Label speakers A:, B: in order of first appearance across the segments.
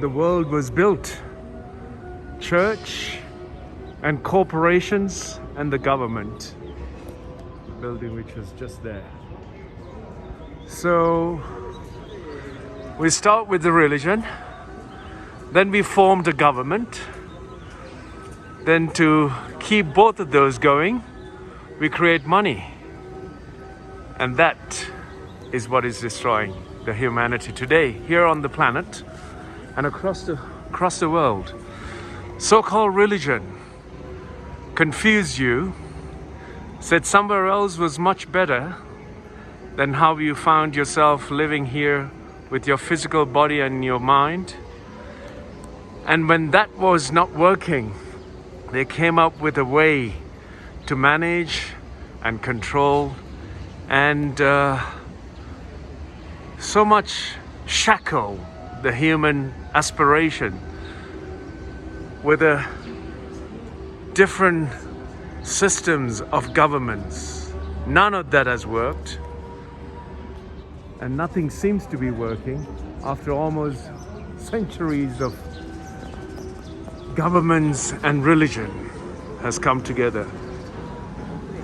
A: the world was built. Church and corporations and the government. Building which was just there. So we start with the religion, then we formed a government. Then to keep both of those going, we create money. And that is what is destroying the humanity today, here on the planet and across the world. So-called religion confused you, said somewhere else was much better than how you found yourself living here with your physical body and your mind. And when that was not working, they came up with a way to manage and control and so much shackle the human aspiration with different systems of governments. None of that has worked, and nothing seems to be working after almost centuries of governments and religion has come together.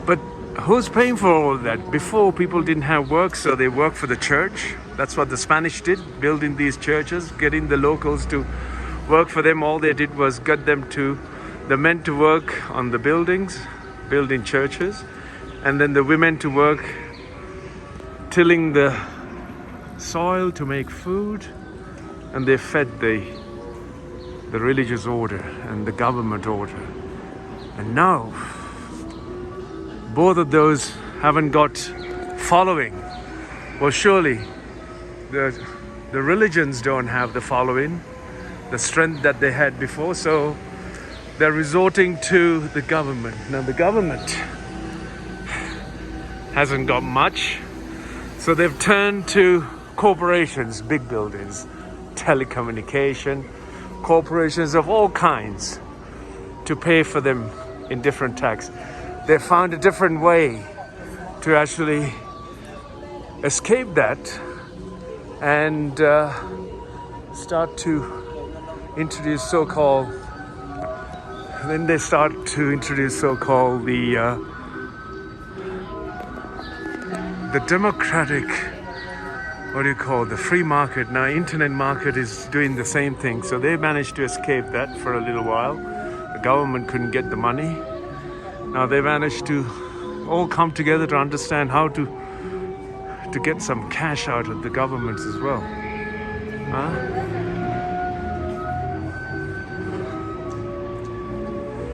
A: But who's paying for all that? Before, people didn't have work, so they worked for the church. That's what the Spanish did, building these churches, getting the locals to work for them. All they did was get the men to work on the buildings, building churches, and then the women to work tilling the soil to make food, and they fed the religious order and the government order. And now both of those haven't got following. Well, surely the religions don't have the following, the strength that they had before, so they're resorting to the government. Now the government hasn't got much, so they've turned to corporations, big buildings, telecommunication, corporations of all kinds to pay for them in different tax. They found a different way to actually escape that and start to introduce so-called the democratic, the free market. Now internet market is doing the same thing, so they managed to escape that for a little while. The government couldn't get the money. Now they managed to all come together to understand how to get some cash out of the governments as well.